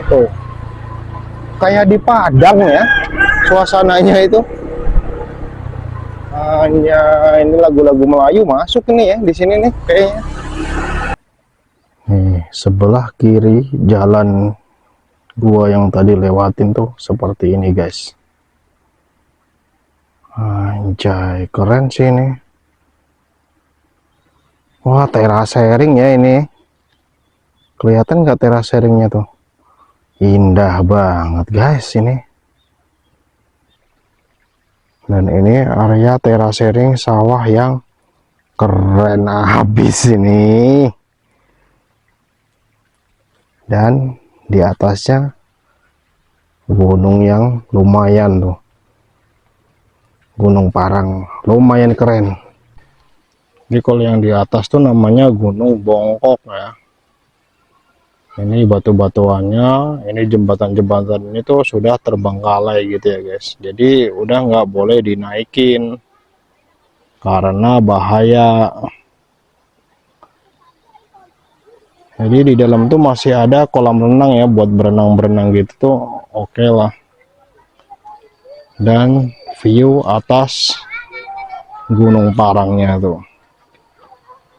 Tuh, kayak di Padang ya suasananya itu. Hanya ini lagu-lagu Melayu masuk ini ya di sini nih kayaknya. Nih, sebelah kiri jalan gua yang tadi lewatin tuh seperti ini, guys. Anjay, keren sih ini. Wah, teras sharing ya ini. Kelihatan nggak teras sharingnya tuh? Indah banget, guys, ini. Dan ini area teras sharing sawah yang keren habis ini. Dan di atasnya gunung yang lumayan tuh. Gunung Parang, lumayan keren. Jadi kalau yang di atas tuh namanya Gunung Bongkok ya. Ini batu-batuannya, ini jembatan-jembatan ini tuh sudah terbengkalai gitu ya guys. Jadi udah nggak boleh dinaikin karena bahaya. Jadi di dalam tuh masih ada kolam renang ya buat berenang-berenang gitu tuh oke lah. Dan view atas Gunung Parangnya tuh.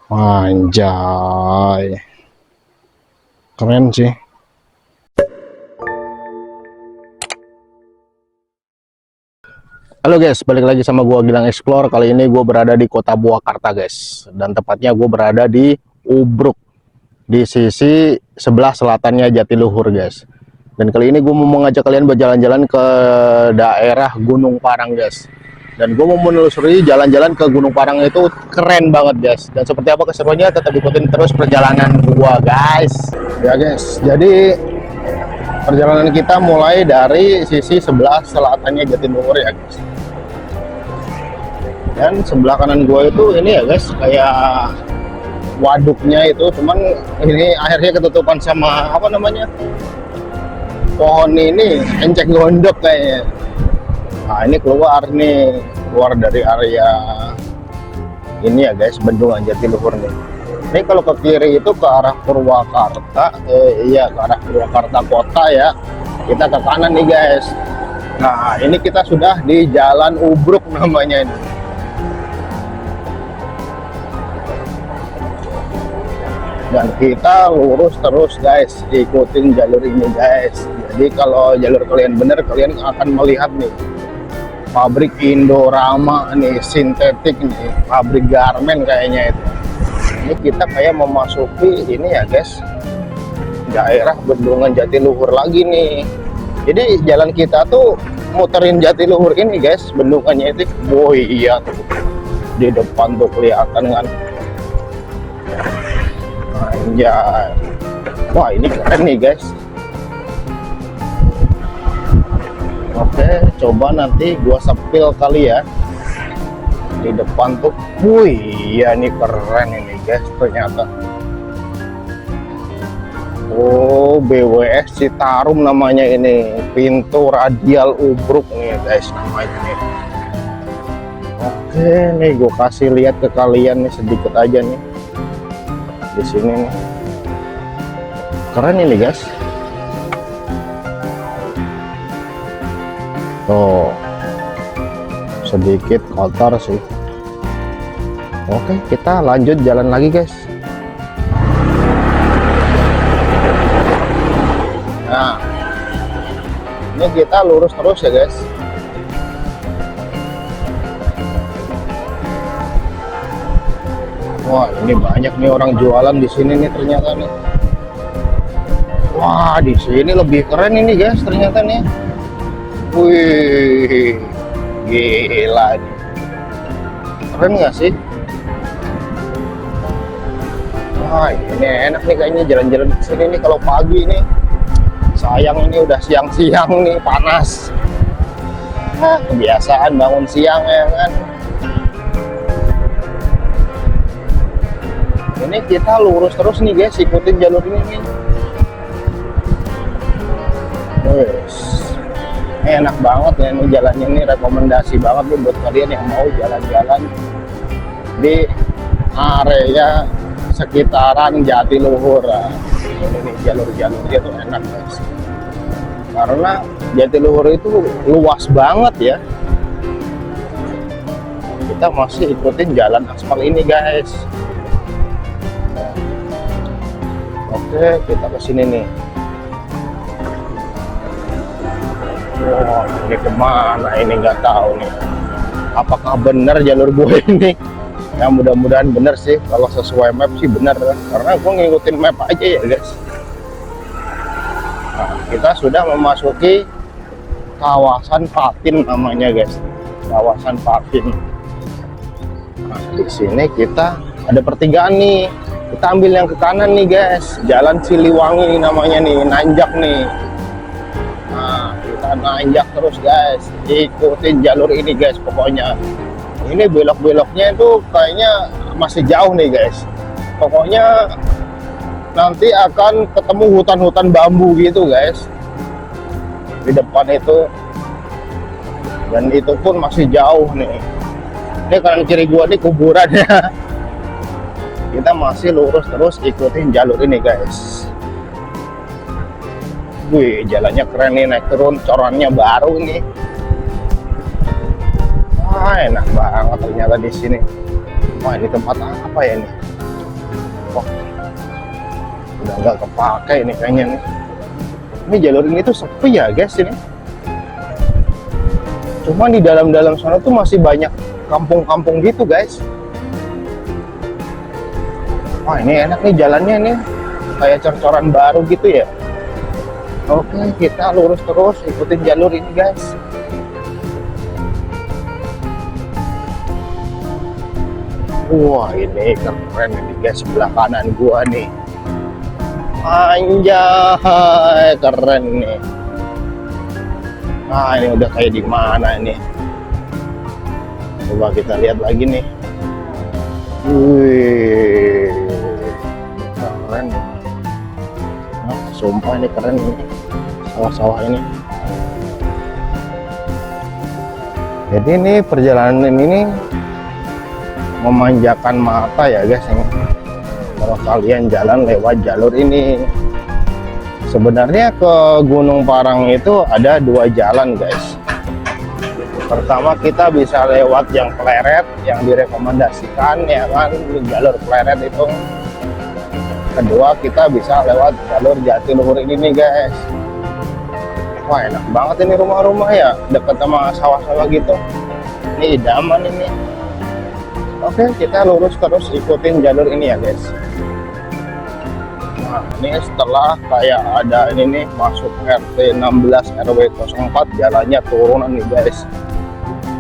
Anjay. Keren sih. Halo guys, balik lagi sama gua Gilang Explore. Kali ini gua berada di Kota Purwakarta guys. Dan tepatnya gua berada di Ubruk, di sisi sebelah selatannya Jatiluhur guys. Dan kali ini gue mau mengajak kalian berjalan-jalan ke daerah Gunung Parang guys. Dan gue mau menelusuri jalan-jalan ke Gunung Parang itu keren banget guys. Dan seperti apa keseruannya tetap ikutin terus perjalanan gua guys. Ya guys, jadi perjalanan kita mulai dari sisi sebelah selatannya Jatiluhur ya guys. Dan sebelah kanan gua itu ini ya guys, kayak waduknya itu, cuman ini akhirnya ketutupan sama apa namanya, pohon ini, enceng gondok kayaknya. Nah ini keluar dari area ini ya guys, bendungan Jatiluhur nih. Ini kalau ke kiri itu ke arah Purwakarta, iya ke arah Purwakarta kota ya. Kita ke kanan nih guys. Nah ini kita sudah di Jalan Ubruk namanya ini. Dan kita lurus terus guys, ikutin jalur ini guys. Jadi kalau jalur kalian bener, kalian akan melihat nih pabrik Indorama nih, sintetik nih, pabrik garmen kayaknya itu. Ini kita kayak memasuki ini ya guys, daerah bendungan Jatiluhur lagi nih. Jadi jalan kita tuh muterin Jatiluhur ini guys, bendungannya itu. Oh iya tuh, di depan tuh kelihatan kan. Anjay. Wah ini keren nih guys. Oke, coba nanti gua sepil kali ya di depan tuh. Wih, iya nih keren ini guys ternyata. Oh, BWS Citarum namanya ini, pintu radial Ubruk nih guys namanya nih. Oke, nih gua kasih lihat ke kalian nih sedikit aja nih. Di sini nih. Keren ini guys. Tuh. Sedikit kotor sih. Oke, kita lanjut jalan lagi guys. Nah. Ini kita lurus terus ya guys. Wah, ini banyak nih orang jualan di sini nih ternyata nih. Wah, di sini lebih keren ini guys ternyata nih. Wih, gila nih. Keren nggak sih? Wah, ini enak nih kayaknya jalan-jalan di sini nih kalau pagi nih. Sayang ini udah siang-siang nih, panas. Nah, kebiasaan bangun siang ya kan. Ini kita lurus terus nih guys, ikutin jalur ini nih. Yes. Enak banget ya ini jalannya, ini rekomendasi banget nih buat kalian yang mau jalan-jalan di area sekitaran Jatiluhur. Ini nih jalur-jalurnya tuh enak guys, karena Jatiluhur itu luas banget ya. Kita masih ikutin jalan aspal ini guys. Oke, kita ke sini nih. Wah, ini kemana ini nggak tahu nih. Apakah benar jalur gue ini? Ya mudah-mudahan bener sih. Kalau sesuai map sih bener, karena gue ngikutin map aja ya guys. Nah, kita sudah memasuki kawasan Patin namanya guys, kawasan Patin. Nah, di sini kita ada pertigaan nih. Kita ambil yang ke kanan nih guys, Jalan Siliwangi namanya nih, nanjak nih. Nah, kita nanjak terus guys, ikutin jalur ini guys. Pokoknya ini belok-beloknya itu kayaknya masih jauh nih guys. Pokoknya nanti akan ketemu hutan-hutan bambu gitu guys di depan itu, dan itu pun masih jauh nih. Ini kanan kiri gua nih kuburannya. Kita masih lurus terus ikutin jalur ini guys. Wih, jalannya keren nih, naik turun corannya baru nih. Wah, enak banget ternyata di sini. Wah, ini tempat apa ya nih? Wah, udah nggak kepake ini kayaknya nih. Ini jalur ini tuh sepi ya guys ini. Cuma di dalam-dalam sana tuh masih banyak kampung-kampung gitu guys. Wah, ini enak nih jalannya nih, kayak cor-coran baru gitu ya. Oke, kita lurus terus ikutin jalur ini guys. Wah, ini keren ini guys, sebelah kanan gua nih. Anjay, keren nih. Nah, ini udah kayak di mana ini? Coba kita lihat lagi nih. Wih, keren. Nah, sumpah ini keren nih, sawah-sawah ini. Jadi ini perjalanan ini memanjakan mata ya guys ini. Kalau kalian jalan lewat jalur ini. Sebenarnya ke Gunung Parang itu ada dua jalan guys. Pertama kita bisa lewat yang Pleret yang direkomendasikan ya kan, jalur Pleret itu. Kedua kita bisa lewat jalur Jatiluhur ini nih guys. Wah, enak banget ini rumah-rumah ya, dekat sama sawah-sawah gitu. Ini idaman ini. Oke, kita lurus terus ikutin jalur ini ya guys. Nah, ini setelah kayak ada ini nih, masuk RT 16 RW 04, jalannya turunan nih guys.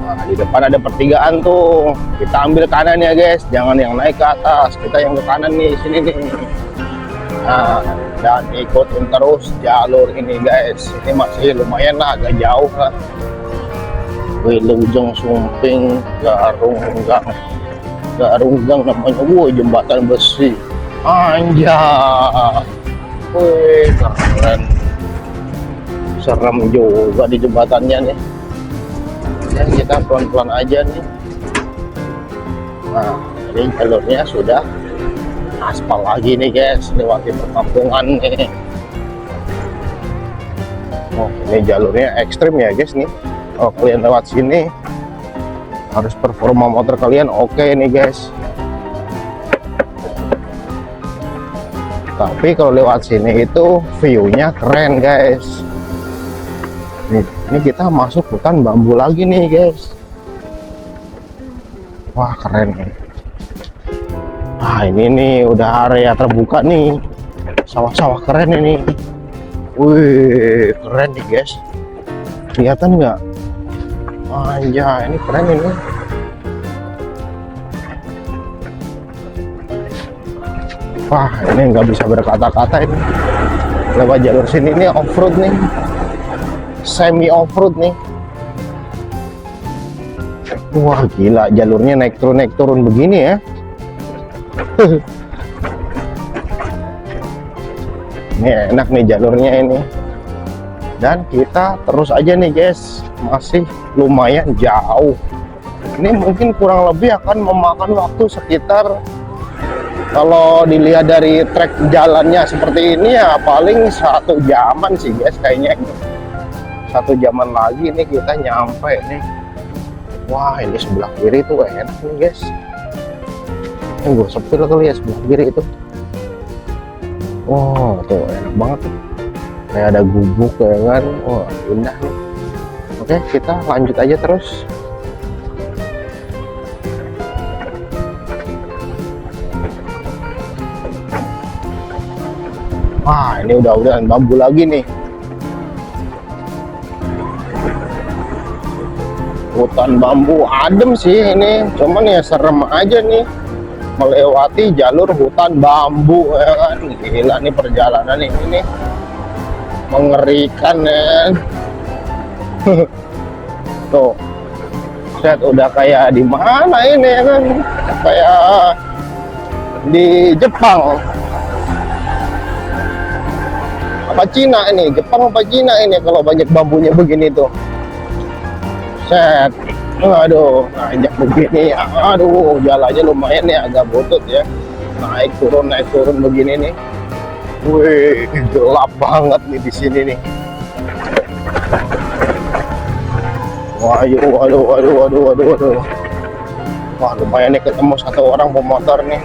Nah, di depan ada pertigaan tuh, kita ambil kanan ya guys, jangan yang naik ke atas, kita yang ke kanan nih, sini nih. Nah, dan ikutin terus jalur ini guys. Ini masih lumayan lah, agak jauh lah. Wilujeng Sumping Garunggang namanya. Wah, jembatan besi. Anjay, wih keren, serem juga di jembatannya nih. Dan kita pelan-pelan aja nih. Nah, ini jalurnya sudah aspal lagi nih guys, lewati perkampungan nih. Oh, ini jalurnya ekstrim ya guys nih. Oh, kalian lewat sini harus performa motor kalian oke nih guys. Tapi kalau lewat sini itu view-nya keren guys. Ini kita masuk hutan bambu lagi nih guys. Wah, keren nih. Ah, ini nih udah area terbuka nih. Sawah-sawah keren ini. Wih, keren nih guys. Kelihatan nggak? Anjay, ini keren ini. Wah, ini nggak bisa berkata-kata ini. Lewat jalur sini ini off-road nih, semi off-road nih. Wah, gila, jalurnya naik turun begini ya. Ini enak nih jalurnya ini. Dan kita terus aja nih guys, masih lumayan jauh. Ini mungkin kurang lebih akan memakan waktu sekitar Kalau dilihat dari trek jalannya seperti ini ya paling 1 jaman sih guys kayaknya. 1 jaman lagi nih kita nyampe nih. Wah ini sebelah kiri tuh enak nih guys. Ini gue sepil kali ya sebelah kiri itu. Oh tuh enak banget tuh. Kayak ada gubuk ya kan. Wah indah nih. Oke kita lanjut aja terus. Wah ini udah bambu lagi nih. Hutan bambu adem sih ini, cuman ya serem aja nih melewati jalur hutan bambu ya kan. Gila nih perjalanan ini nih mengerikan ya. Tuh set udah kayak di mana ini ya kan, kayak di Jepang apa Cina ini, Jepang apa Cina ini kalau banyak bambunya begini tuh. Set, aduh, nanjak begini, aduh, jalannya lumayan ya, agak butut ya, naik turun begini nih. Wih, gelap banget nih di sini nih. Waduh. Wah, lumayan nih ketemu 1 orang pemotor nih.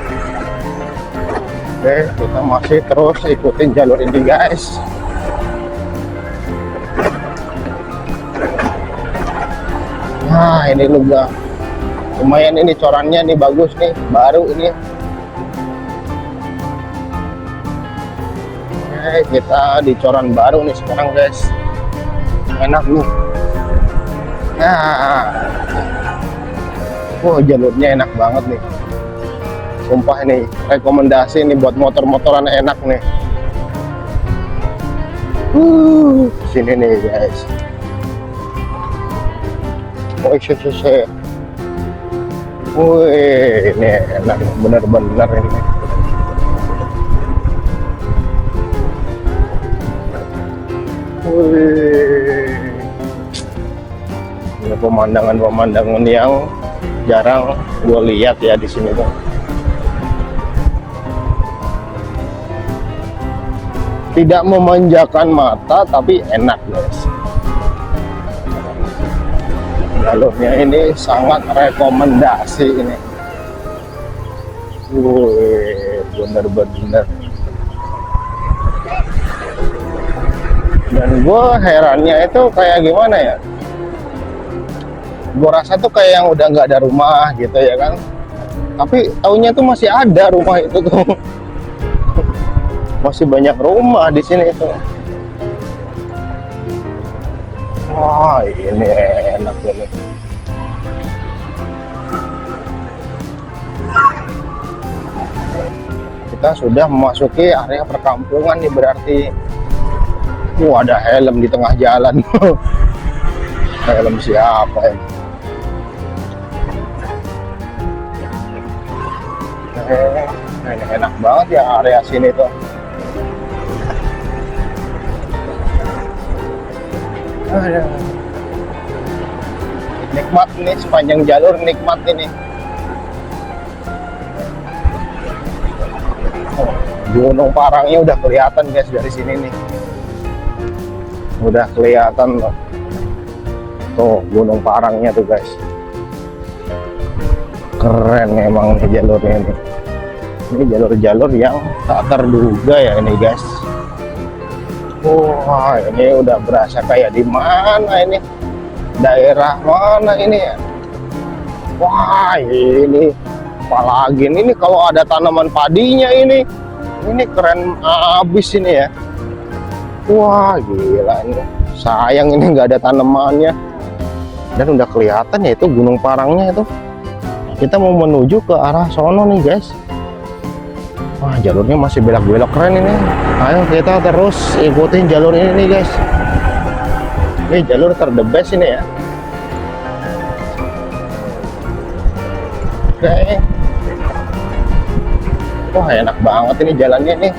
Oke, kita masih terus ikutin jalur ini guys. Nah ini lumayan ini corannya nih bagus nih, baru ini. Oke kita di coran baru nih sekarang guys, enak nih. Nah jalurnya enak banget nih, sumpah ini rekomendasi nih buat motor-motoran enak nih. Sini nih guys. Oh shit. Wih, ini enak bener-bener ini. Wih, ini pemandangan yang jarang gue lihat ya di sini tuh. Tidak memanjakan mata tapi enak guys. Jalurnya ini sangat rekomendasi ini. Wih, bener-bener. Dan gue herannya itu kayak gimana ya? Gue rasa tuh kayak yang udah nggak ada rumah gitu ya kan. Tapi taunya tuh masih ada rumah itu tuh. Masih banyak rumah di sini tuh. Wah ini enak ini. Kita sudah memasuki area perkampungan nih berarti. Ada helm di tengah jalan. Helm siapa ya? Ini enak banget ya area sini tuh. Nikmat nih sepanjang jalur, nikmat ini. Gunung Parangnya udah kelihatan guys dari sini nih. Udah kelihatan loh. Tuh Gunung Parangnya tuh guys. Keren emang nih jalurnya ini. Ini jalur-jalur yang tak terduga ya ini guys. Wah ini udah berasa kayak di mana ini, daerah mana ini ya. Wah ini apalagi ini kalau ada tanaman padinya ini keren abis ini ya. Wah gila ini, sayang ini nggak ada tanamannya. Dan udah kelihatan ya itu Gunung Parangnya itu. Kita mau menuju ke arah sono nih guys. Wah jalurnya masih belok-belok, keren ini. Ayo kita terus ikutin jalur ini nih guys. Ini jalur terdebes ini ya. Oke. Wah enak banget ini jalannya nih.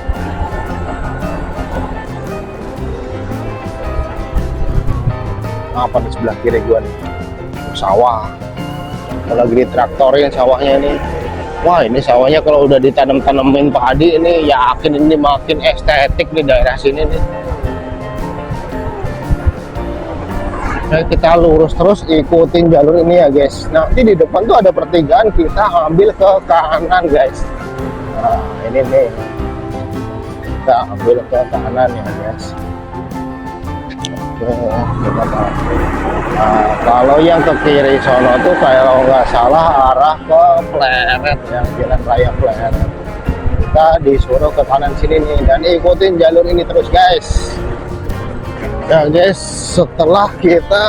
Apa di sebelah kiri gua nih? Sawah. Lagi ditraktorin sawahnya nih. Wah, ini sawahnya kalau udah ditanam-tanemin padi ini, yakin ini makin estetik di daerah sini nih. Nah, kita lurus terus ikutin jalur ini ya guys. Nanti di depan tuh ada pertigaan, kita ambil ke kanan guys. Nah, ini nih, kita ambil ke kanan ya guys. Oke, kita masuk. Nah, kalau yang ke kiri sono tuh kalau nggak salah arah ke Pleret ya, jalan raya Pleret. Kita disuruh ke kanan sini nih, dan ikutin jalur ini terus guys. Ya guys, setelah kita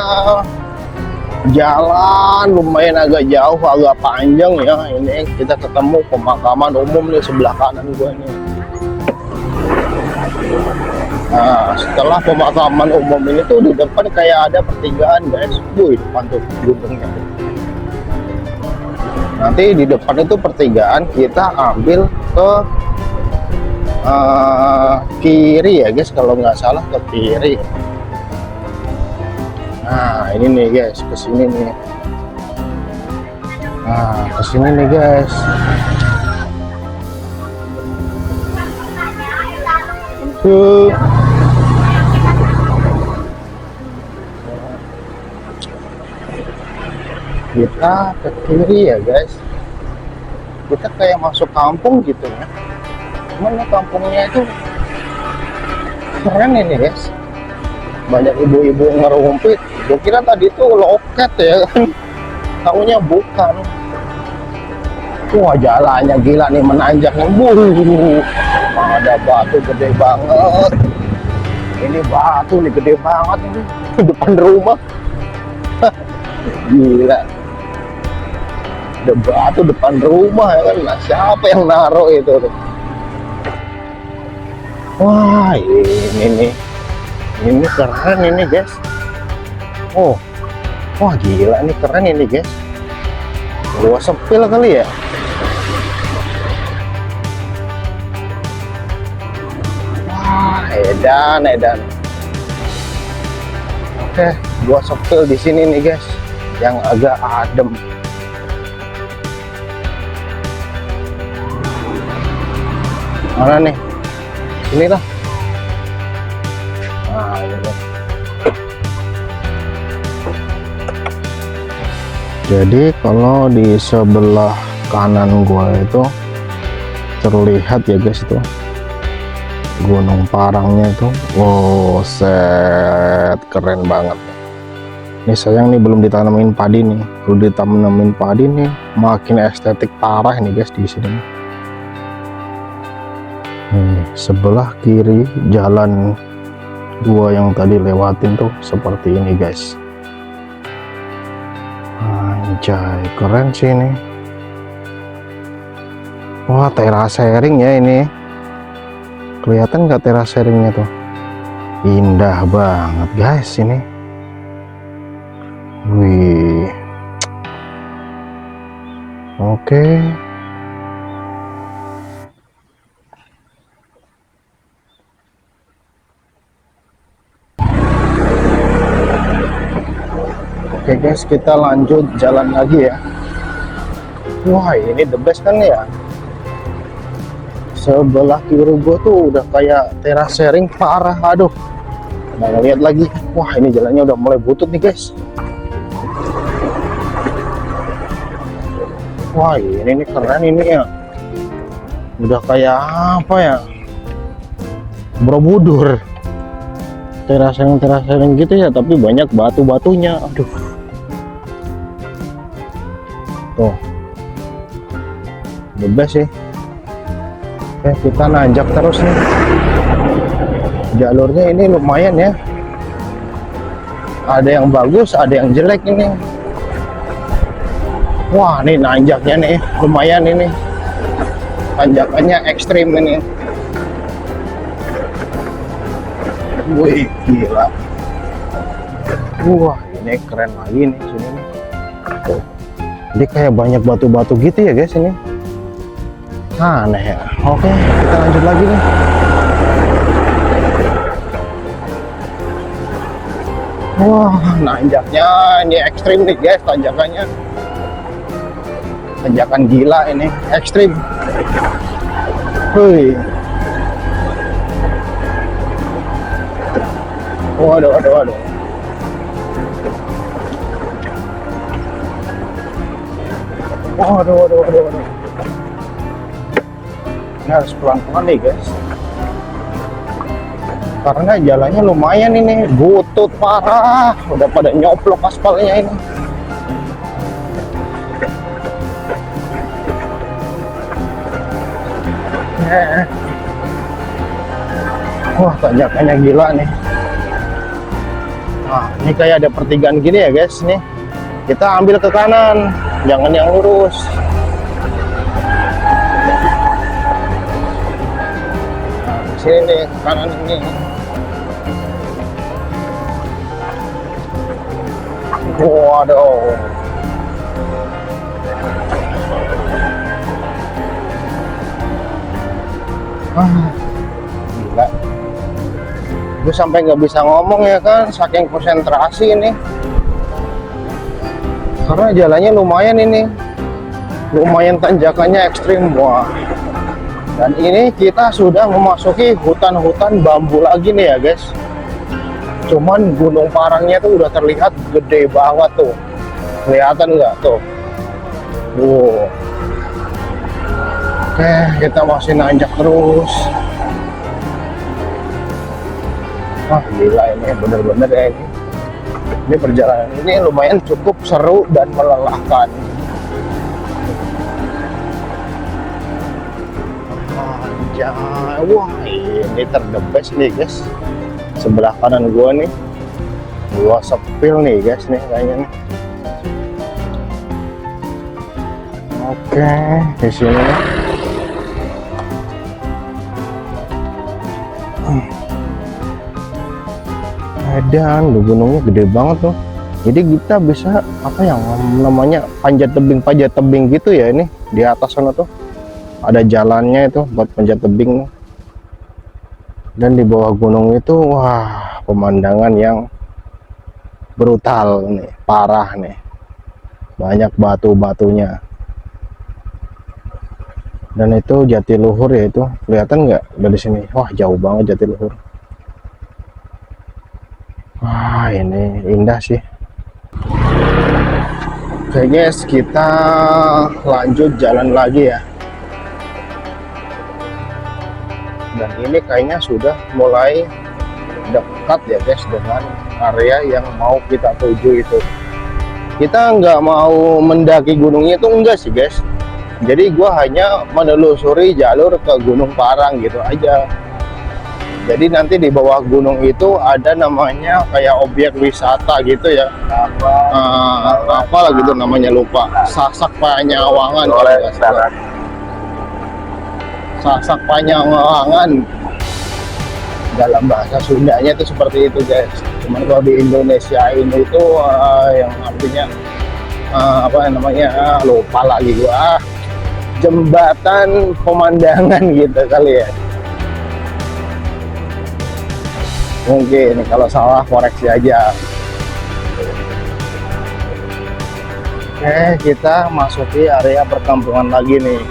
jalan lumayan agak jauh, agak panjang ya, ini kita ketemu pemakaman umum nih sebelah kanan gua nih. Nah, setelah pemakaman umum ini tuh di depan kayak ada pertigaan guys. Wih, depan tuh gunungnya. Nanti di depan itu pertigaan, kita ambil ke kiri ya guys, kalau nggak salah ke kiri. Nah, ini nih guys, ke sini nih. Nah, ke sini nih guys. Kita ke kiri ya guys. Kita kayak masuk kampung gitu ya. Cuman kampungnya itu keren ini guys. Banyak ibu-ibu ngerumpit. Gue kira tadi tuh loket ya kan. Taunya bukan. Wah, jalannya gila nih, menanjak nih. Ada batu gede banget. Ini batu nih gede banget ini depan rumah. Gila. Ada batu depan rumah ya kan. Nah, siapa yang naruh itu tuh? Wah, ini nih. Ini keren ini guys. Oh, wah gila, ini keren ini guys. Gua sepil kali ya. Wah, edan. Oke, gua sepil di sini nih guys, yang agak adem. Mana nih? Sini lah. Nah, ini. Jadi kalau di sebelah kanan gua itu terlihat ya guys, itu Gunung Parangnya itu. Oh, set, keren banget. Ini sayang nih belum ditanamin padi nih. Kalau ditanamin padi nih makin estetik parah nih guys di sini. Nih, sebelah kiri jalan gua yang tadi lewatin tuh seperti ini guys. Anjay, keren sih ini. Wah, terasering ya ini. Kelihatan nggak teraseringnya tuh? Indah banget guys ini. Wih. Oke. Oke guys, kita lanjut jalan lagi ya. Wah, ini the best kan ya. Sebelah kiri gua tuh udah kayak terasering parah. Aduh, nah, lihat lagi. Wah, ini jalannya udah mulai butut nih guys. Wah, ini keren ini ya. Udah kayak apa ya, Borobudur. Terasering gitu ya, tapi banyak batu-batunya. Aduh. Tuh. The best sih. Oke, kita nanjak terus nih. Jalurnya ini lumayan ya. Ada yang bagus, ada yang jelek ini. Wah, nih nanjaknya nih lumayan ini. Tanjakannya ekstrim ini. Wih, gila. Wah, ini keren lagi nih sini nih. Tuh. Jadi kayak banyak batu-batu gitu ya guys ini. Aneh ya. Oke, kita lanjut lagi nih. Wah, nanjaknya ini ekstrim nih guys, tanjakannya. tanjakan gila ini, ekstrim. Hui. Waduh, waduh, waduh. Waduh, waduh, waduh, waduh. Ini harus pelan-pelan nih guys, karena jalannya lumayan ini, butut parah, udah pada nyoplok aspalnya ini. Wah, tanjakannya gila nih. Nah, ini kayak ada pertigaan gini ya guys nih. Kita ambil ke kanan, jangan yang lurus. Nah, di sini nih, ke kanan ini. Waduh. Gila. Gue sampai nggak bisa ngomong ya kan, saking konsentrasi ini. Karena jalannya lumayan ini, lumayan tanjakannya ekstrim. Wah. Dan ini kita sudah memasuki hutan-hutan bambu lagi nih ya guys. Cuman Gunung Parangnya tuh udah terlihat gede banget tuh. Kelihatan nggak tuh? Wow. Oke, kita masih nanjak terus. Wah, gila ini bener-bener ya ini. Ini perjalanan ini lumayan cukup seru dan melelahkan. Anjay, wah ini terdebes nih guys. Sebelah kanan gua nih, gua sepil nih guys nih kayaknya nih. Oke, di sini. Dan gunungnya gede banget tuh, jadi kita bisa apa yang namanya panjat tebing gitu ya. Ini di atas sana tuh ada jalannya itu buat panjat tebing, dan di bawah gunung itu wah pemandangan yang brutal nih, parah nih, banyak batu-batunya. Dan itu Jatiluhur ya, itu kelihatan nggak dari sini? Wah jauh banget Jatiluhur. Wah ini indah sih. Oke guys, kita lanjut jalan lagi ya. Dan ini kayaknya sudah mulai dekat ya guys dengan area yang mau kita tuju itu. Kita nggak mau mendaki gunungnya itu enggak sih guys. Jadi gua hanya menelusuri jalur ke Gunung Parang gitu aja. Jadi nanti di bawah gunung itu ada namanya kayak objek wisata gitu ya. Apa gitu namanya, lupa. Sasak Panyawangan. Sasak Panyawangan. Dalam bahasa Sundanya itu seperti itu guys. Cuman kalau di Indonesia ini itu yang artinya apa namanya, lupa lagi gua. Jembatan pemandangan gitu kali ya. Mungkin kalau salah koreksi aja. Oke, kita masuki area perkampungan lagi nih.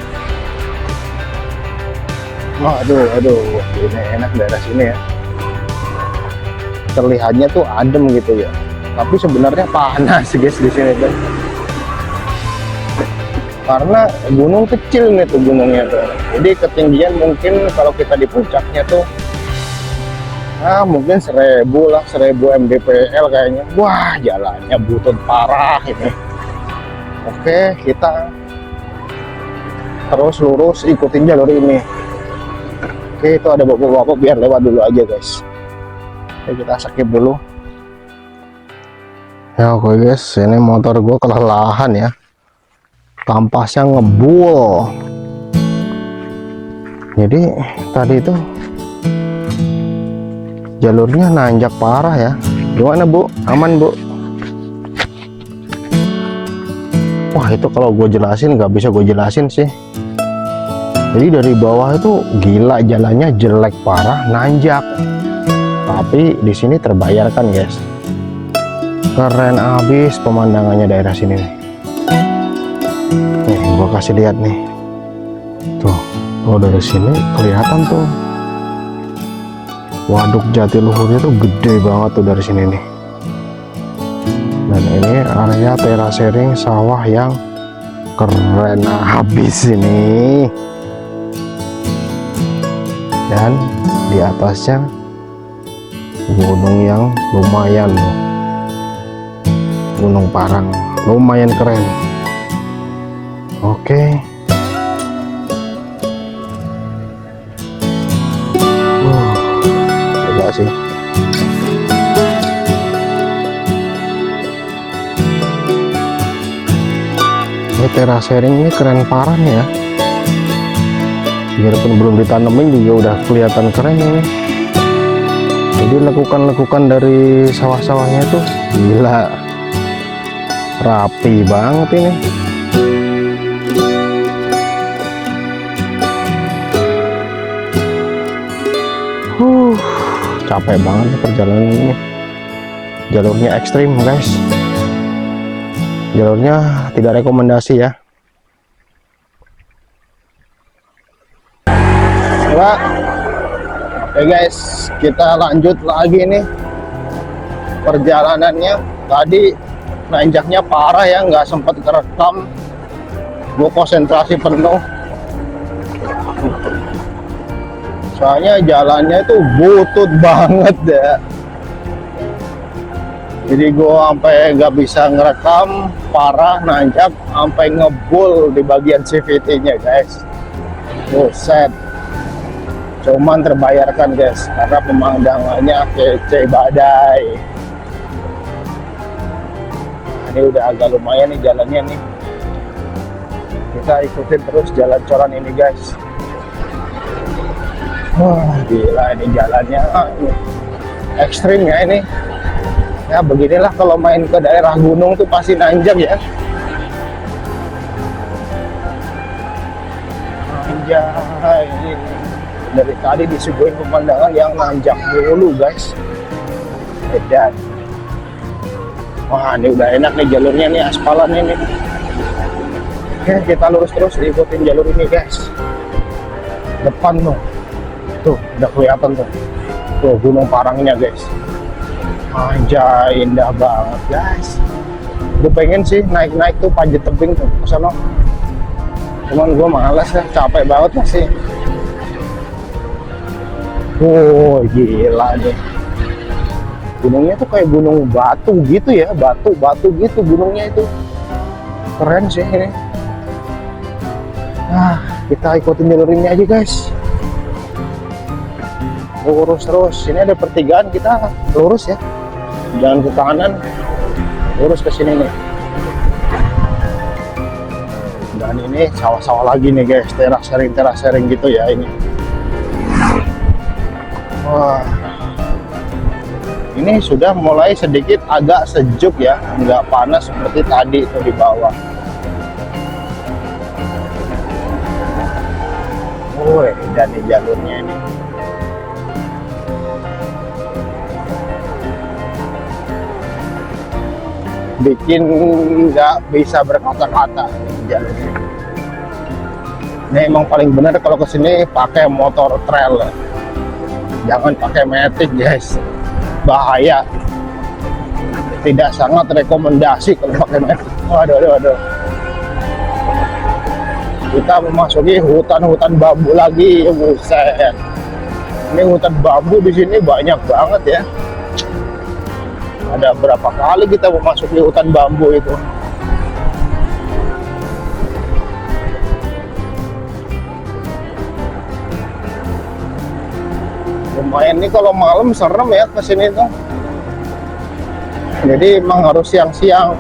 Aduh, ini enak daerah sini ya. Terlihatnya tuh adem gitu ya. Tapi sebenarnya panas guys di sini tuh. Karena gunung kecil nih tuh gunungnya tuh. Jadi ketinggian mungkin kalau kita di puncaknya tuh mungkin 1000 lah, 1000 mdpl kayaknya. Wah jalannya butut parah ini. Oke, kita terus lurus ikutin jalur ini. Oke, itu ada bapak-bapak, biar lewat dulu aja guys. Oke, kita skip dulu ya. Oke guys, ini motor gue kelelahan ya, kampasnya ngebul. Jadi tadi itu jalurnya nanjak parah ya. Gimana Bu? Aman Bu? Wah itu kalau gue jelasin nggak bisa gue jelasin sih. Jadi dari bawah itu gila, jalannya jelek parah, nanjak. Tapi di sini terbayarkan guys. Keren abis pemandangannya daerah sini nih. Nih gue gua kasih lihat nih. Tuh, dari sini kelihatan tuh waduk Jatiluhurnya tuh gede banget tuh dari sini nih. Dan ini area terasering sawah yang keren habis ini. Dan di atasnya gunung yang lumayan loh. Gunung Parang lumayan keren. Oke. Gila sih. Ini terasering ini keren parah nih ya. Biarpun belum ditanemin juga udah kelihatan keren ini. Jadi lekukan-lekukan dari sawah-sawahnya tuh gila, rapi banget ini. Capek banget nih perjalanan ini. Jalurnya ekstrim guys. Jalurnya tidak rekomendasi ya. Pak. Oke guys, kita lanjut lagi nih perjalanannya. Tadi nanjaknya parah ya, nggak sempat kerekam. Gue konsentrasi penuh. Soalnya jalannya itu butut banget ya. Jadi gue sampai nggak bisa ngerekam, parah nanjak sampai ngebul di bagian CVT-nya guys. Buset. Cuman terbayarkan guys, karena pemandangannya kece badai. Ini udah agak lumayan nih jalannya nih. Kita ikutin terus jalan coran ini guys. Wah gila ini jalannya ekstrim ya ini. Ya beginilah kalau main ke daerah gunung tuh pasti nanjak ya. Anjay, dari tadi disuguhin pemandangan yang nanjak dulu guys. Dan wah ini udah enak nih jalurnya nih, aspalan ini. Oke kita lurus terus ikutin jalur ini guys. Depan tuh udah kelihatan tuh Gunung Parangnya guys. Anjay indah banget guys. Gue pengen sih naik tuh Panjat Tebing tuh ke sana. Cuman gue malas ya, capek banget masih. Gila deh. Gunungnya tuh kayak gunung batu gitu ya, batu gitu gunungnya itu. Keren sih ini. Nah, kita ikutin jalur ini aja guys. Lurus terus. Ini ada pertigaan, kita lurus ya. Jangan ke kanan, lurus ke sini nih. Dan ini sawah-sawah lagi nih guys, teras-sharing gitu ya ini. Wah, ini sudah mulai sedikit agak sejuk ya, nggak panas seperti tadi itu di bawah. Dan di jalurnya ini. Bikin nggak bisa berkata-kata jalurnya. Ini emang paling benar kalau kesini pakai motor trail. Jangan pakai matic guys, bahaya. Tidak sangat rekomendasi kalau pakai matic. Waduh. Kita memasuki hutan-hutan bambu lagi, buset. Ini hutan bambu di sini banyak banget ya. Ada berapa kali kita memasuki hutan bambu itu. Lumayan nih kalau malam serem ya kesini tuh. Jadi emang harus siang-siang.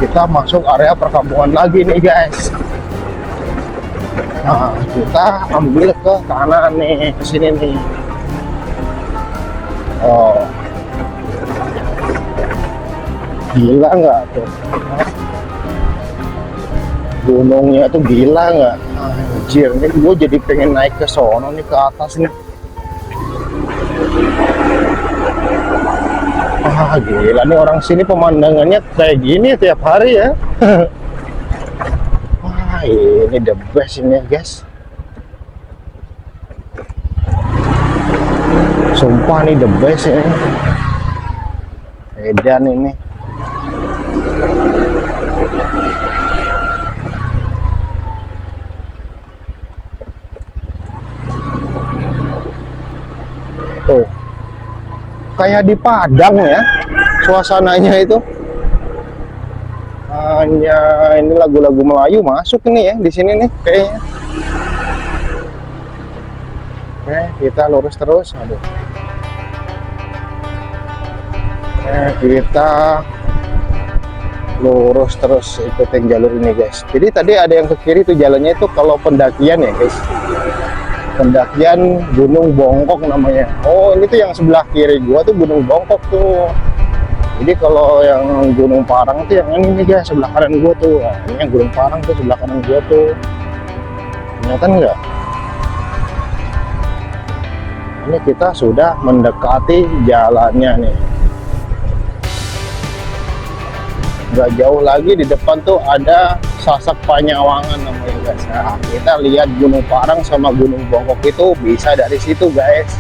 Kita masuk area perkampungan lagi nih guys. Nah kita ambil ke kanan nih, ke sini nih. Gila nggak tuh? Gunungnya tuh gila nggak? Anjir, ini gue jadi pengen naik ke sono nih, ke atas nih. Wah gila nih, orang sini pemandangannya kayak gini tiap hari ya. Wah ini the best ini guys, sumpah nih the best ini. Edan ini. Tuh kayak di Padang ya suasananya itu. Hanya ini lagu-lagu Melayu masuk ini ya di sini nih kayaknya. Oke, kita lurus terus. Aduh. Kita lurus terus ikutin jalur ini guys. Jadi tadi ada yang ke kiri tuh jalannya itu kalau pendakian ya guys. Pendakian Gunung Bongkok namanya. Oh ini tuh yang sebelah kiri gua tuh Gunung Bongkok tuh. Jadi kalau yang Gunung Parang tuh yang ini nih guys, sebelah kanan gua tuh. Nah, ini yang Gunung Parang tuh sebelah kanan gua tuh. Ternyata enggak. Ini kita sudah mendekati jalannya nih. Nggak jauh lagi di depan tuh ada Sasak Panyawangan namanya guys. Nah, kita lihat Gunung Parang sama Gunung Bongkok itu bisa dari situ guys.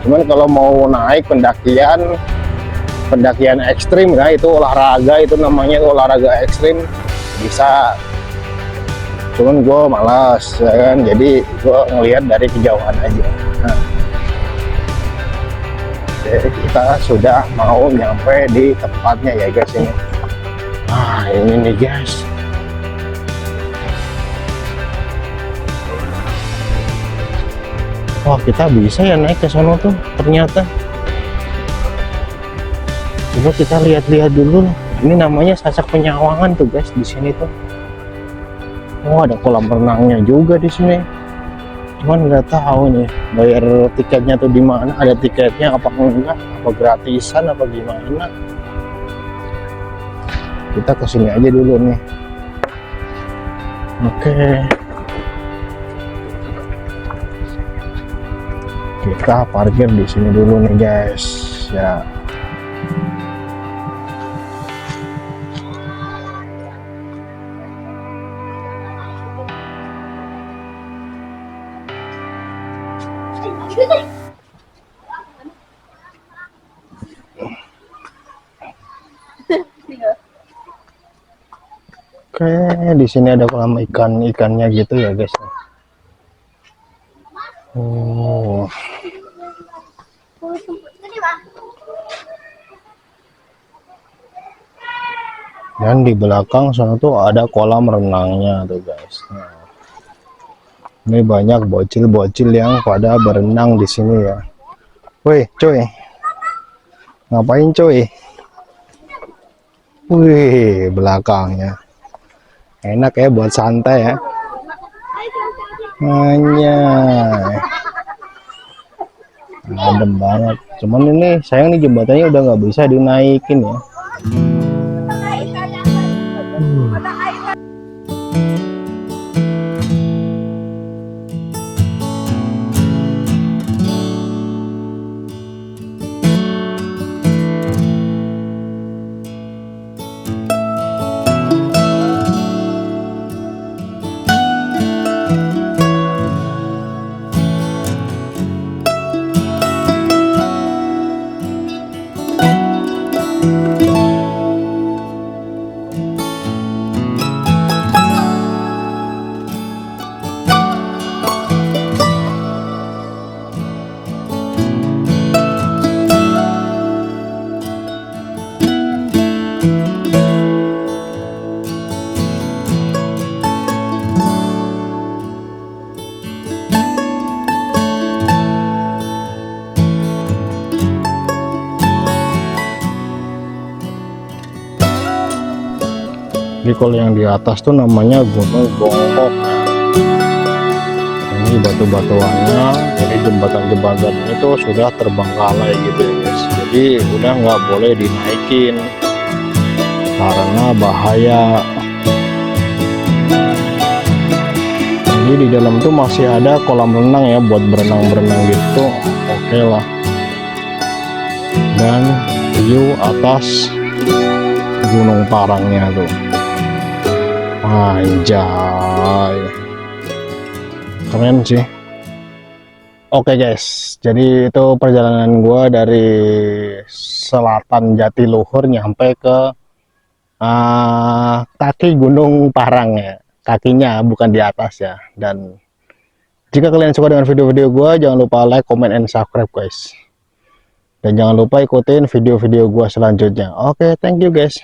Cuman kalau mau naik pendakian ekstrim ya, itu olahraga, itu namanya itu olahraga ekstrim, bisa. Cuman gue malas ya kan, jadi gue ngelihat dari kejauhan aja. Nah, jadi kita sudah mau nyampe di tempatnya ya guys ini. Nah ini nih guys. Wah kita bisa ya naik ke sono tuh ternyata. Coba kita lihat-lihat dulu. Ini namanya Sasak Panyawangan tuh guys di sini tuh. Oh ada kolam renangnya juga di sini. Cuman nggak tahu nih bayar tiketnya tuh di mana, ada tiketnya apa enggak, apa gratisan apa gimana. Kita kesini aja dulu nih. Oke. Kita parkir di sini dulu nih guys ya. Oke, di sini ada kolam ikannya gitu ya guys. Oh. Dan di belakang sana tuh ada kolam renangnya tuh guys. Nah, ini banyak bocil-bocil yang pada berenang di sini ya. Woi, cuy. Ngapain cuy? Wih, belakangnya. Enak ya buat santai ya. Hanya adem banget. Cuman ini sayang nih jembatannya udah nggak bisa dinaikin ya. Jadi kalau yang di atas tuh namanya Gunung Bongkok. Ini batu-batuannya, jadi jembatan-jembatan itu sudah terbengkalai gitu ya guys. Jadi udah nggak boleh dinaikin karena bahaya. Jadi di dalam tuh masih ada kolam renang ya buat berenang-berenang gitu, oke lah. Dan view atas Gunung Parangnya tuh. Anjay, keren sih. Oke guys, jadi itu perjalanan gua dari selatan Jatiluhur nyampe ke kaki Gunung Parang ya, kakinya bukan di atas ya. Dan jika kalian suka dengan video-video gua, jangan lupa like, comment, and subscribe guys. Dan jangan lupa ikutin video-video gua selanjutnya. Oke, thank you guys.